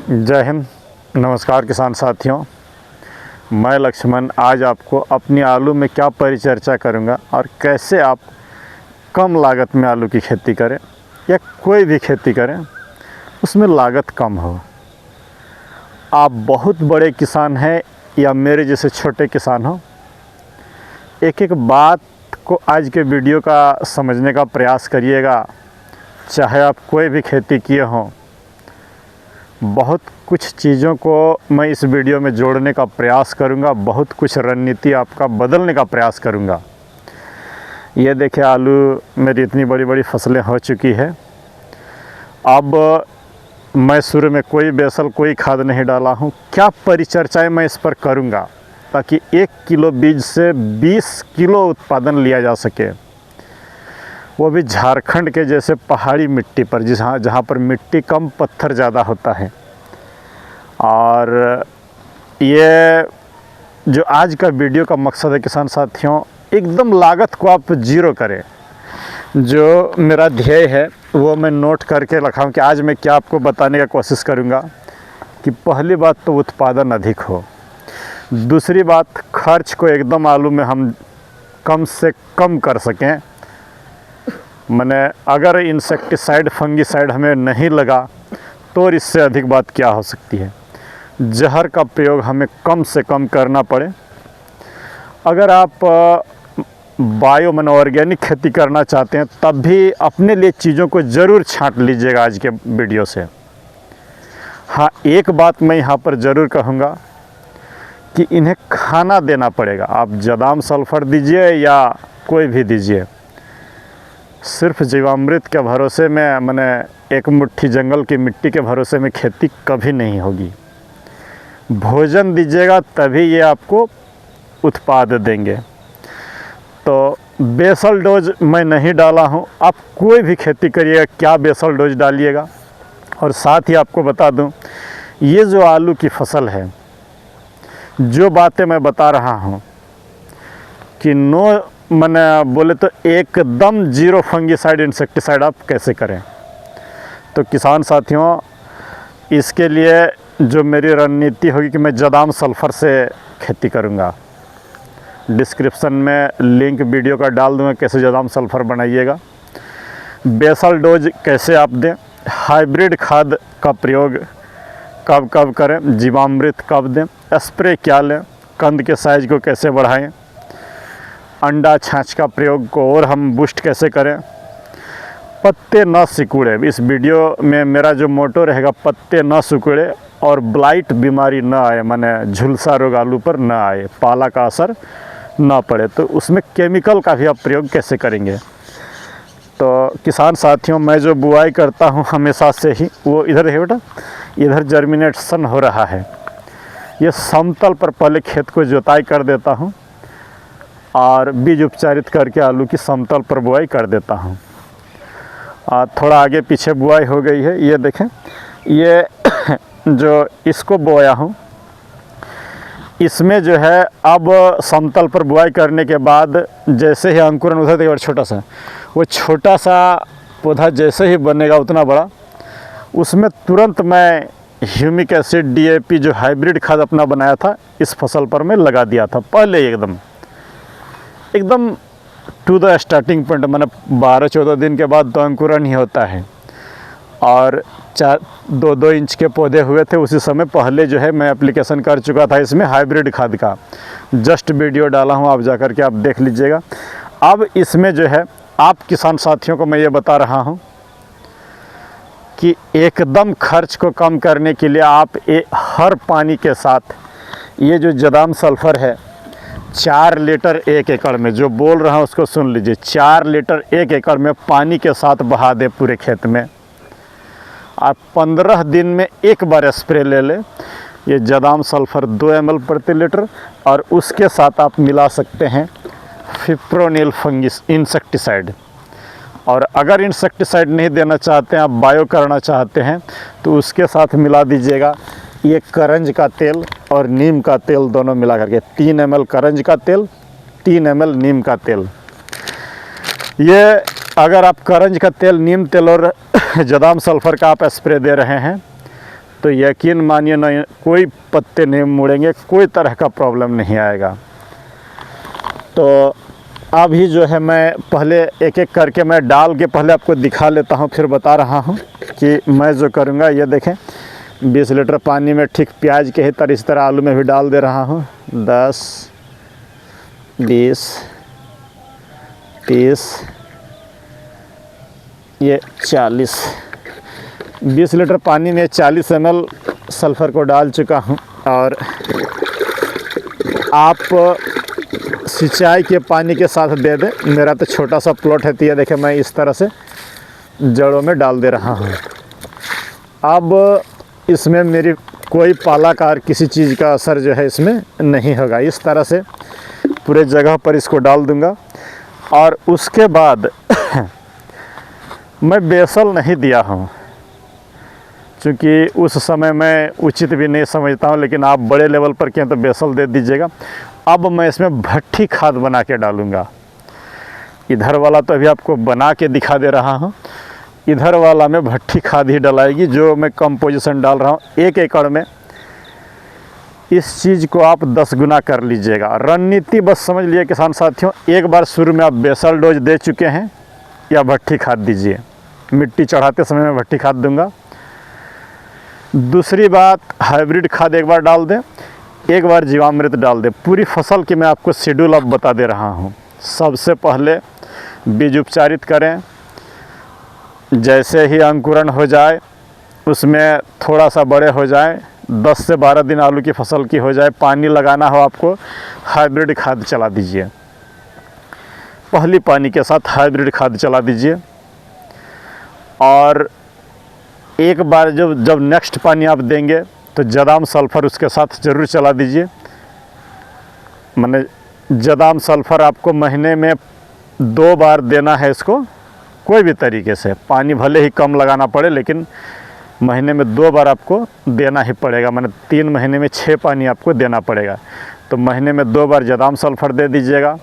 जय हिंद। नमस्कार किसान साथियों, मैं लक्ष्मण आज आपको अपनी आलू में क्या परिचर्चा करूंगा और कैसे आप कम लागत में आलू की खेती करें या कोई भी खेती करें उसमें लागत कम हो। आप बहुत बड़े किसान हैं या मेरे जैसे छोटे किसान हो, एक एक बात को आज के वीडियो का समझने का प्रयास करिएगा। चाहे आप कोई भी खेती किए हों, बहुत कुछ चीज़ों को मैं इस वीडियो में जोड़ने का प्रयास करूंगा, बहुत कुछ रणनीति आपका बदलने का प्रयास करूंगा। ये देखिए, आलू मेरी इतनी बड़ी बड़ी फसलें हो चुकी है। अब मैं शुरू में कोई बेसल कोई खाद नहीं डाला हूं। क्या परिचर्चाएं मैं इस पर करूंगा ताकि 1 किलो बीज से 20 किलो उत्पादन लिया जा सके, वो भी झारखंड के जैसे पहाड़ी मिट्टी पर, जहाँ पर मिट्टी कम पत्थर ज़्यादा होता है। और ये जो आज का वीडियो का मकसद है किसान साथियों, एकदम लागत को आप जीरो करें। जो मेरा ध्येय है वो मैं नोट करके रखा हूँ कि आज मैं क्या आपको बताने का कोशिश करूँगा कि पहली बात तो उत्पादन अधिक हो, दूसरी बात खर्च को एकदम आलू में हम कम से कम कर सकें। मैंने अगर इंसेक्टिसाइड फंगीसाइड हमें नहीं लगा तो इससे अधिक बात क्या हो सकती है। जहर का प्रयोग हमें कम से कम करना पड़े। अगर आप बायो मन ऑर्गेनिक खेती करना चाहते हैं तब भी अपने लिए चीज़ों को ज़रूर छांट लीजिएगा आज के वीडियो से। हाँ, एक बात मैं यहाँ पर ज़रूर कहूँगा कि इन्हें खाना देना पड़ेगा। आप जदाम सल्फर दीजिए या कोई भी दीजिए, सिर्फ जीवामृत के भरोसे में, मैंने एक मुट्ठी जंगल की मिट्टी के भरोसे में खेती कभी नहीं होगी। भोजन दीजिएगा तभी ये आपको उत्पाद देंगे। तो बेसल डोज मैं नहीं डाला हूँ। आप कोई भी खेती करिएगा, क्या बेसल डोज डालिएगा। और साथ ही आपको बता दूँ, ये जो आलू की फसल है, जो बातें मैं बता रहा हूँ कि मैंने बोले तो एकदम जीरो फंगीसाइड इंसेक्टिसाइड आप कैसे करें। तो किसान साथियों, इसके लिए जो मेरी रणनीति होगी कि मैं जदाम सल्फर से खेती करूंगा। डिस्क्रिप्शन में लिंक वीडियो का डाल दूंगा कैसे जदाम सल्फर बनाइएगा। बेसल डोज कैसे आप दें, हाइब्रिड खाद का प्रयोग कब कब करें, जीवामृत कब दें, स्प्रे क्या लें, कंद के साइज को कैसे बढ़ाएं, अंडा छाछ का प्रयोग को और हम बूस्ट कैसे करें, पत्ते न सिकुड़े। इस वीडियो में मेरा जो मोटो रहेगा, पत्ते न सिकुड़े और ब्लाइट बीमारी न आए, माने झुलसा रोग आलू पर न आए, पाला का असर न पड़े। तो उसमें केमिकल का भी आप प्रयोग कैसे करेंगे। तो किसान साथियों, मैं जो बुआई करता हूँ हमेशा से ही, वो इधर है बेटा, इधर जर्मिनेशन हो रहा है। ये समतल पर पहले खेत को जोताई कर देता हूँ और बीज उपचारित करके आलू की समतल पर बुआई कर देता हूँ। थोड़ा आगे पीछे बुआई हो गई है। ये देखें, ये जो इसको बोया हूँ, इसमें जो है अब समतल पर बुआई करने के बाद जैसे ही अंकुरन उधर देखिए, छोटा सा, वो छोटा सा पौधा जैसे ही बनेगा उतना बड़ा, उसमें तुरंत मैं ह्यूमिक एसिड DAP जो हाइब्रिड खाद अपना बनाया था इस फसल पर मैं लगा दिया था। पहले एकदम टू द स्टार्टिंग पॉइंट, मैंने 12-14 दिन के बाद तो अंकुरन ही होता है और 2-2 इंच के पौधे हुए थे। उसी समय पहले जो है मैं एप्लीकेशन कर चुका था इसमें हाइब्रिड खाद का। जस्ट वीडियो डाला हूँ, आप जा कर के आप देख लीजिएगा। अब इसमें जो है आप किसान साथियों को मैं ये बता रहा हूँ कि एकदम खर्च को कम करने के लिए आप हर पानी के साथ ये जो जदाम सल्फर है 4 लीटर 1 एकड़ में, जो बोल रहा हूँ उसको सुन लीजिए, 4 लीटर 1 एकड़ में पानी के साथ बहा दे पूरे खेत में। आप 15 दिन में एक बार स्प्रे ले लें, ये जदाम सल्फर 2 ml प्रति लीटर, और उसके साथ आप मिला सकते हैं फिप्रोनिल फंगिस इंसेक्टिसाइड। और अगर इंसेक्टिसाइड नहीं देना चाहते हैं, आप बायो करना चाहते हैं, तो उसके साथ मिला दीजिएगा ये करंज का तेल और नीम का तेल, दोनों मिला करके 3 ml करंज का तेल, 3 ml नीम का तेल। ये अगर आप करंज का तेल, नीम तेल और जदाम सल्फर का आप स्प्रे दे रहे हैं तो यकीन मानिए नहीं, कोई पत्ते नहीं मुड़ेंगे, कोई तरह का प्रॉब्लम नहीं आएगा। तो अभी जो है मैं पहले एक एक करके मैं डाल के पहले आपको दिखा लेता हूँ, फिर बता रहा हूँ कि मैं जो करूँगा। ये देखें 20 लीटर पानी में ठीक प्याज के ही तरह इस तरह आलू में भी डाल दे रहा हूँ। 10, 20, 30, ये 40। 20 लीटर पानी में 40 ml सल्फ़र को डाल चुका हूँ। और आप सिंचाई के पानी के साथ दे दें। मेरा तो छोटा सा प्लॉट है, तो ये देखें मैं इस तरह से जड़ों में डाल दे रहा हूँ। अब इसमें मेरी कोई पालाकार किसी चीज़ का असर जो है इसमें नहीं होगा। इस तरह से पूरे जगह पर इसको डाल दूंगा। और उसके बाद मैं बेसल नहीं दिया हूँ, क्योंकि उस समय मैं उचित भी नहीं समझता हूँ, लेकिन आप बड़े लेवल पर किए तो बेसल दे दीजिएगा। अब मैं इसमें भट्ठी खाद बना के डालूँगा। इधर वाला तो अभी आपको बना के दिखा दे रहा हूँ, इधर वाला में भट्ठी खाद ही डलाएगी जो मैं कंपोजिशन डाल रहा हूँ 1 एकड़ में। इस चीज़ को आप 10 गुना कर लीजिएगा। रणनीति बस समझ लिए किसान साथियों, एक बार शुरू में आप बेसल डोज दे चुके हैं या भट्ठी खाद दीजिए। मिट्टी चढ़ाते समय मैं भट्टी खाद दूंगा। दूसरी बात, हाइब्रिड खाद एक बार डाल दें, एक बार जीवामृत डाल दें। पूरी फसल की मैं आपको शेड्यूल अब बता दे रहा हूँ। सबसे पहले बीज उपचारित करें। जैसे ही अंकुरण हो जाए, उसमें थोड़ा सा बड़े हो जाए, 10 से 12 दिन आलू की फसल की हो जाए, पानी लगाना हो आपको, हाइब्रिड खाद चला दीजिए। पहली पानी के साथ हाइब्रिड खाद चला दीजिए। और एक बार जब नेक्स्ट पानी आप देंगे तो जदाम सल्फ़र उसके साथ ज़रूर चला दीजिए। माने जदाम सल्फ़र आपको महीने में 2 बार देना है इसको, कोई भी तरीके से। पानी भले ही कम लगाना पड़े, लेकिन महीने में 2 बार आपको देना ही पड़ेगा। माने 3 महीने में 6 पानी आपको देना पड़ेगा। तो महीने में 2 बार जदाम सल्फ़र दे दीजिएगा।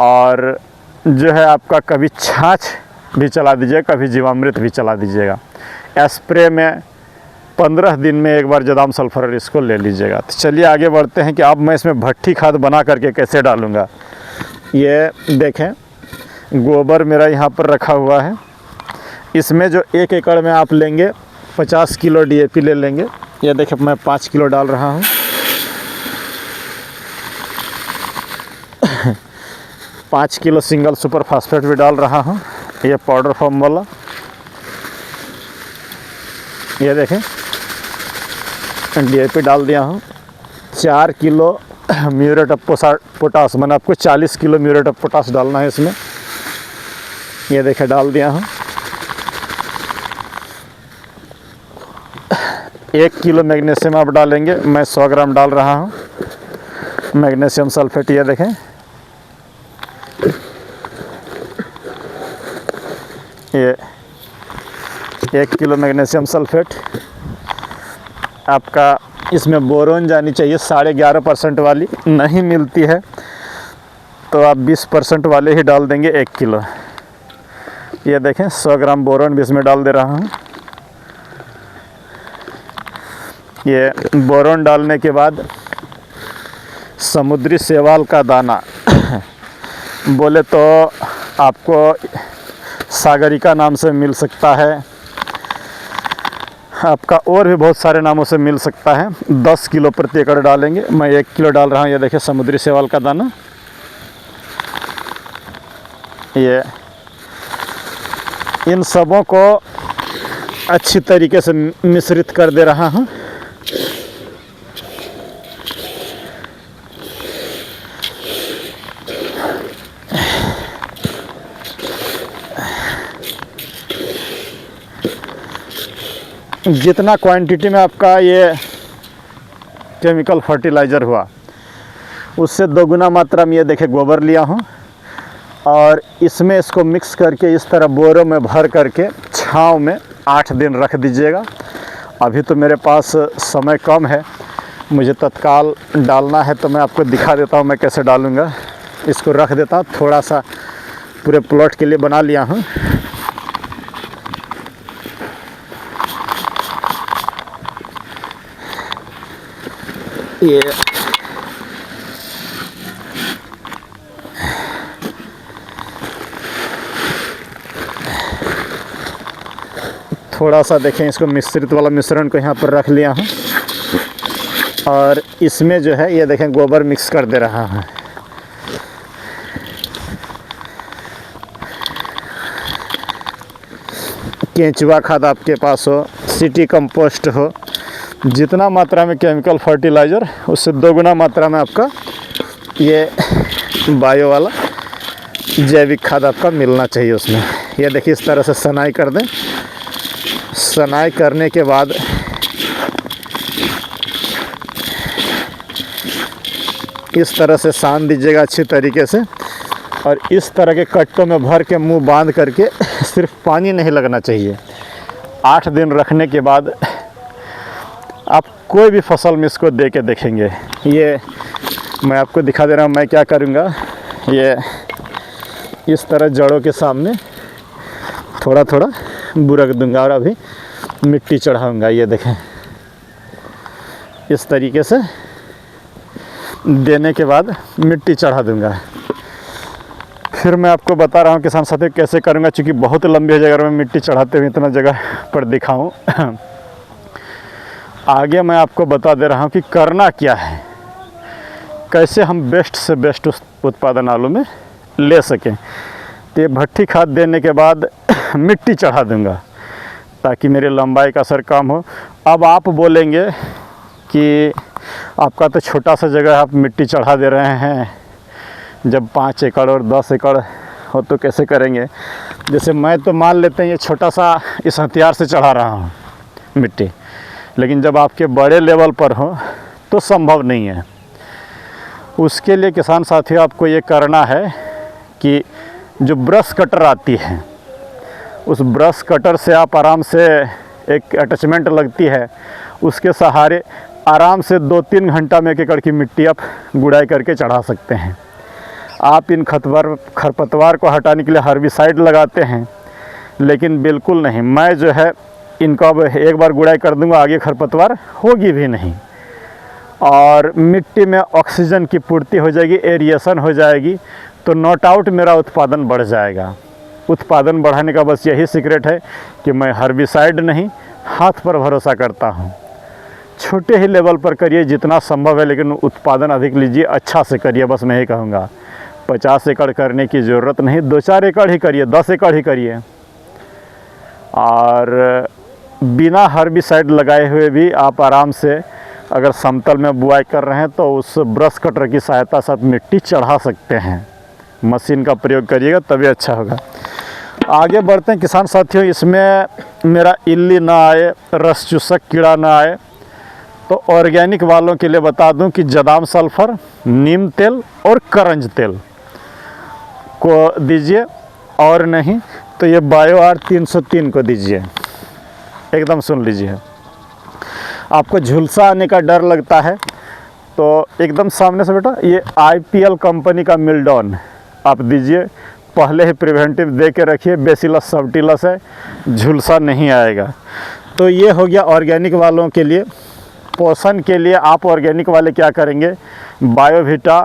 और जो है आपका कभी छाछ भी चला दीजिएगा, कभी जीवामृत भी चला दीजिएगा। स्प्रे में 15 दिन में एक बार जदाम सल्फ़र इसको ले लीजिएगा। तो चलिए आगे बढ़ते हैं कि अब मैं इसमें भट्ठी खाद बना करके कैसे डालूँगा। ये देखें, गोबर मेरा यहाँ पर रखा हुआ है। इसमें जो 1 एकड़ में आप लेंगे 50 किलो DAP ले लेंगे। ये देखें मैं 5 किलो डाल रहा हूँ। 5 किलो सिंगल सुपर फास्फेट भी डाल रहा हूँ, ये पाउडर फॉर्म वाला। ये देखें DAP डाल दिया हूँ। 4 किलो म्यूरेट ऑफ पोटास, मैंने आपको 40 किलो म्यूरेट ऑफ पोटास डालना है इसमें। ये देखें डाल दिया हूँ। 1 किलो मैग्नीशियम आप डालेंगे, मैं 100 ग्राम डाल रहा हूँ मैग्नीशियम सल्फेट। ये देखें, ये 1 किलो मैग्नीशियम सल्फेट। आपका इसमें बोरोन जानी चाहिए 11.5% वाली, नहीं मिलती है तो आप 20% वाले ही डाल देंगे 1 किलो। ये देखें 100 ग्राम बोरोन भी इसमें डाल दे रहा हूँ। ये बोरोन डालने के बाद समुद्री शैवाल का दाना बोले तो आपको सागरिका नाम से मिल सकता है, आपका और भी बहुत सारे नामों से मिल सकता है। 10 किलो प्रति एकड़ डालेंगे, मैं 1 किलो डाल रहा हूँ। ये देखिए समुद्री शैवाल का दाना। ये इन सबों को अच्छी तरीके से मिश्रित कर दे रहा हूँ। जितना क्वांटिटी में आपका ये केमिकल फर्टिलाइज़र हुआ, उससे 2 गुना मात्रा में ये देखे गोबर लिया हूँ। और इसमें इसको मिक्स करके इस तरह बोरों में भर करके छांव में 8 दिन रख दीजिएगा। अभी तो मेरे पास समय कम है, मुझे तत्काल डालना है, तो मैं आपको दिखा देता हूँ मैं कैसे डालूँगा। इसको रख देता हूँ, थोड़ा सा पूरे प्लॉट के लिए बना लिया हूँ। ये थोड़ा सा देखें, इसको मिश्रित वाला मिश्रण को यहाँ पर रख लिया हूँ और इसमें जो है ये देखें गोबर मिक्स कर दे रहा है। केंचुआ खाद आपके पास हो, सिटी कंपोस्ट हो, जितना मात्रा में केमिकल फर्टिलाइज़र उससे 2 गुना मात्रा में आपका ये बायो वाला जैविक खाद आपका मिलना चाहिए उसमें। ये देखिए इस तरह से सनाई कर दें। सनाई करने के बाद इस तरह से सान दीजिएगा अच्छी तरीके से और इस तरह के कट्टों में भर के मुंह बांध करके सिर्फ पानी नहीं लगना चाहिए। 8 दिन रखने के बाद आप कोई भी फसल में इसको दे के देखेंगे। ये मैं आपको दिखा दे रहा हूँ मैं क्या करूँगा। ये इस तरह जड़ों के सामने थोड़ा थोड़ा बुरक दूंगा और अभी मिट्टी चढ़ाऊंगा। ये देखें इस तरीके से देने के बाद मिट्टी चढ़ा दूंगा। फिर मैं आपको बता रहा हूँ किसान साथियों कैसे करूँगा, क्योंकि बहुत लंबी हो जाएगा अगर मैं मिट्टी चढ़ाते हुए इतना जगह पर दिखाऊँ। आगे मैं आपको बता दे रहा हूँ कि करना क्या है, कैसे हम बेस्ट से बेस्ट उत्पादन आलू में ले सकें। तो ये भट्ठी खाद देने के बाद मिट्टी चढ़ा दूंगा ताकि मेरी लंबाई का असर कम हो। अब आप बोलेंगे कि आपका तो छोटा सा जगह आप मिट्टी चढ़ा दे रहे हैं, जब 5 एकड़ और 10 एकड़ हो तो कैसे करेंगे। जैसे मैं तो मान लेते हैं ये छोटा सा इस हथियार से चढ़ा रहा हूँ मिट्टी, लेकिन जब आपके बड़े लेवल पर हो तो संभव नहीं है। उसके लिए किसान साथियों आपको ये करना है कि जो ब्रश कटर आती है उस ब्रश कटर से आप आराम से, एक अटैचमेंट लगती है, उसके सहारे आराम से 2-3 घंटा में 1 एकड़ की मिट्टी आप गुड़ाई करके चढ़ा सकते हैं। आप इन खरपतवार को हटाने के लिए हर्बिसाइड लगाते हैं, लेकिन बिल्कुल नहीं, मैं जो है इनको अब एक बार गुड़ाई कर दूंगा, आगे खरपतवार होगी भी नहीं और मिट्टी में ऑक्सीजन की पूर्ति हो जाएगी, एरिएशन हो जाएगी, तो नॉट आउट मेरा उत्पादन बढ़ जाएगा। उत्पादन बढ़ाने का बस यही सीक्रेट है कि मैं हर्बिसाइड नहीं, हाथ पर भरोसा करता हूँ। छोटे ही लेवल पर करिए जितना संभव है, लेकिन उत्पादन अधिक लीजिए, अच्छा से करिए, बस मैं यही कहूँगा। 50 एकड़ करने की ज़रूरत नहीं, 2-4 एकड़ ही करिए, 10 एकड़ ही करिए। और बिना हर्बिसाइड लगाए हुए भी आप आराम से अगर समतल में बुआई कर रहे हैं तो उस ब्रश कटर की सहायता से आप मिट्टी चढ़ा सकते हैं। मशीन का प्रयोग करिएगा तभी अच्छा होगा। आगे बढ़ते हैं किसान साथियों। इसमें मेरा इल्ली ना आए, रस चूसक कीड़ा ना आए, तो ऑर्गेनिक वालों के लिए बता दूं कि जदाम सल्फर, नीम तेल और करंज तेल को दीजिए, और नहीं तो ये बायो आर 303 को दीजिए। एकदम सुन लीजिए। आपको झुलसा आने का डर लगता है तो एकदम सामने से बेटा ये IPL कंपनी का मिल्डॉन आप दीजिए, पहले ही प्रिवेंटिव दे के रखिए। बेसिलस सबटिलस है, झुलसा नहीं आएगा। तो ये हो गया ऑर्गेनिक वालों के लिए। पोषण के लिए आप ऑर्गेनिक वाले क्या करेंगे, बायोविटा,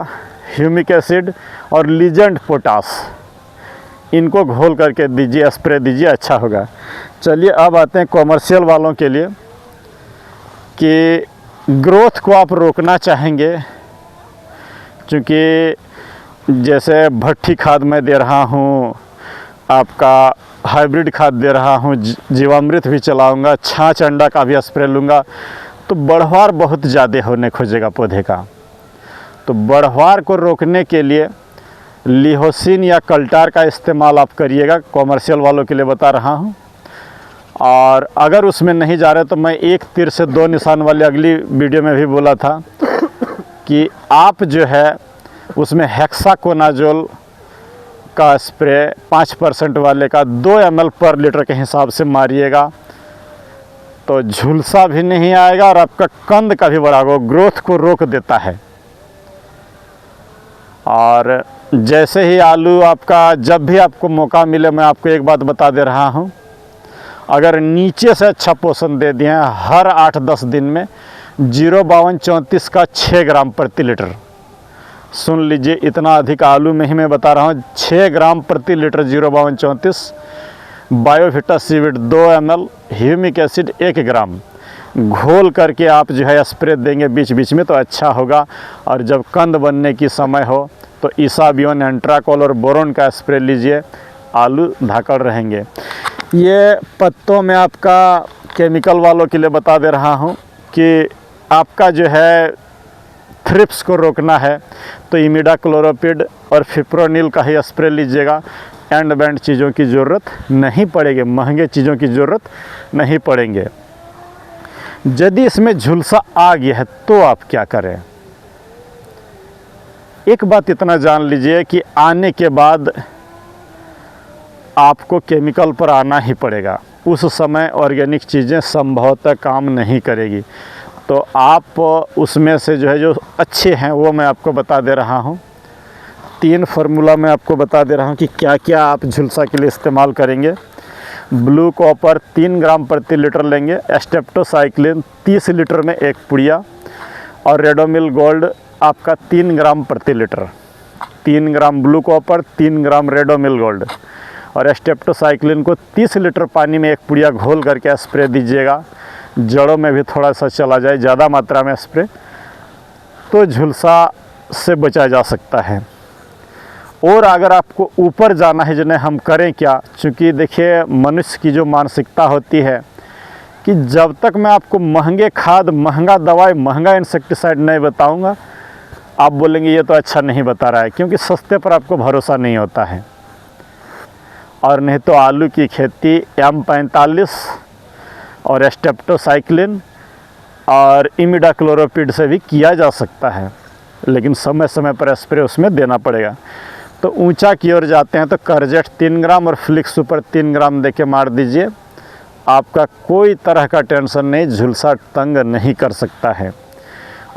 ह्यूमिक एसिड और लीजेंड पोटास, इनको घोल करके दीजिए, स्प्रे दीजिए, अच्छा होगा। चलिए अब आते हैं कॉमर्शियल वालों के लिए कि ग्रोथ को आप रोकना चाहेंगे, क्योंकि जैसे भट्ठी खाद मैं दे रहा हूँ, आपका हाइब्रिड खाद दे रहा हूँ, जीवामृत भी चलाऊँगा, छाछ अंडा का भी स्प्रे लूँगा, तो बढ़वार बहुत ज़्यादा होने खोजेगा पौधे का। तो बढ़वार को रोकने के लिए लिहोसिन या कल्टार का इस्तेमाल आप करिएगा। कॉमर्शियल वालों के लिए बता रहा हूँ। और अगर उसमें नहीं जा रहे तो मैं 1 तीर से 2 निशान वाली अगली वीडियो में भी बोला था कि आप जो है उसमें हेक्साकोनाजोल का स्प्रे 5% वाले का 2 ml पर लीटर के हिसाब से मारिएगा, तो झुलसा भी नहीं आएगा और आपका कंद का भी बढ़ावा, ग्रोथ को रोक देता है। और जैसे ही आलू आपका, जब भी आपको मौका मिले, मैं आपको एक बात बता दे रहा हूँ, हूँ, अगर नीचे से अच्छा पोषण दे दिए हैं हर 8-10 दिन में, 05234 का 6 ग्राम प्रति लीटर। सुन लीजिए, इतना अधिक आलू में ही मैं बता रहा हूँ। 6 ग्राम प्रति litre 05234, Biovita seaweed 2 ml, humic acid 1 ग्राम घोल करके आप जो है स्प्रे देंगे बीच बीच में तो अच्छा होगा। और जब कंद बनने की समय हो तो इसाबियोन, एंट्राकोल और बोरोन का स्प्रे लीजिए, आलू धाकड़ रहेंगे। ये पत्तों में आपका केमिकल वालों के लिए बता दे रहा हूँ कि आपका जो है थ्रिप्स को रोकना है तो इमिडाक्लोरोपिड और फिप्रोनिल का ही स्प्रे लीजिएगा। एंड बैंड चीज़ों की ज़रूरत नहीं पड़ेगी, महंगे चीज़ों की ज़रूरत नहीं पड़ेंगे। यदि इसमें झुलसा आ गया है तो आप क्या करें? एक बात इतना जान लीजिए कि आने के बाद आपको केमिकल पर आना ही पड़ेगा। उस समय ऑर्गेनिक चीज़ें संभवतः काम नहीं करेगी। तो आप उसमें से जो है जो अच्छे हैं वो मैं आपको बता दे रहा हूँ। 3 फार्मूला मैं आपको बता दे रहा हूँ कि क्या क्या आप झुलसा के लिए इस्तेमाल करेंगे। ब्लू कॉपर 3 ग्राम प्रति लीटर लेंगे, स्टेप्टोसाइक्लिन 30 लीटर में 1 पुड़िया, और रेडोमिल गोल्ड आपका 3 ग्राम प्रति लीटर। 3 ग्राम ब्लू कॉपर, 3 ग्राम रेडोमिल गोल्ड और स्टेप्टोसाइक्लिन को 30 लीटर पानी में 1 पुड़िया घोल करके स्प्रे दीजिएगा। जड़ों में भी थोड़ा सा चला जाए, ज़्यादा मात्रा में स्प्रे, तो झुलसा से बचा जा सकता है। और अगर आपको ऊपर जाना है जिन्हें हम करें क्या, चूँकि देखिए मनुष्य की जो मानसिकता होती है कि जब तक मैं आपको महंगे खाद, महंगा दवाई, महंगा इंसेक्टिसाइड नहीं बताऊंगा, आप बोलेंगे ये तो अच्छा नहीं बता रहा है, क्योंकि सस्ते पर आपको भरोसा नहीं होता है। और नहीं तो आलू की खेती M45 और स्टेप्टोसाइक्लिन और इमिडाक्लोरोपिड से भी किया जा सकता है, लेकिन समय समय पर स्प्रे उसमें देना पड़ेगा। तो ऊंचा की ओर जाते हैं तो करजेट 3 ग्राम और फ्लिक्स सुपर 3 ग्राम देके मार दीजिए। आपका कोई तरह का टेंशन नहीं, झुलसा तंग नहीं कर सकता है।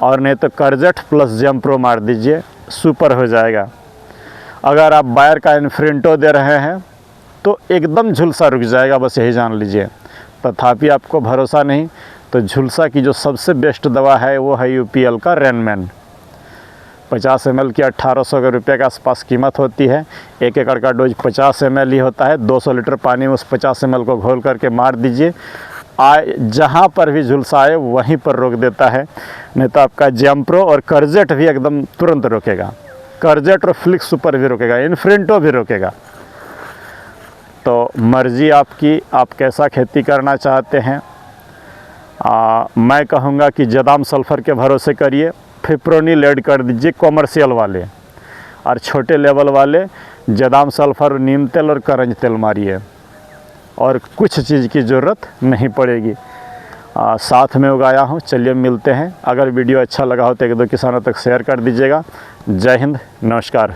और नहीं तो करजेट प्लस जम्प्रो मार दीजिए, सुपर हो जाएगा। अगर आप बायर का इन्फ्रेंटो दे रहे हैं तो एकदम झुलसा रुक जाएगा, बस यही जान लीजिए। तथापि आपको भरोसा नहीं तो झुलसा की जो सबसे बेस्ट दवा है वो है UPL का रेनमैन। 50 ml की 1800 रुपये के आसपास कीमत होती है। 1 एकड़ का डोज 50 ml ही होता है। 200 लीटर पानी में उस 50 ml को घोल करके मार दीजिए। जहाँ पर भी झुलसा आए वहीं पर रोक देता है। नहीं तो आपका जैम्प्रो और करजेट भी एकदम तुरंत रोकेगा। करजेट और फ्लिक्स सुपर भी रोकेगा, इन्फ्रेंटो भी रोकेगा। तो मर्जी आपकी, आप कैसा खेती करना चाहते हैं। मैं कहूँगा कि जदाम सल्फ़र के भरोसे करिए, फिप्रोनिल ऐड कर दीजिए कॉमर्शियल वाले, और छोटे लेवल वाले जदाम सल्फ़र, नीम तेल और करंज तेल मारिए, और कुछ चीज़ की ज़रूरत नहीं पड़ेगी। साथ में उगाया हूँ। चलिए मिलते हैं। अगर वीडियो अच्छा लगा हो तो 1-2 किसानों तक शेयर कर दीजिएगा। जय हिंद, नमस्कार।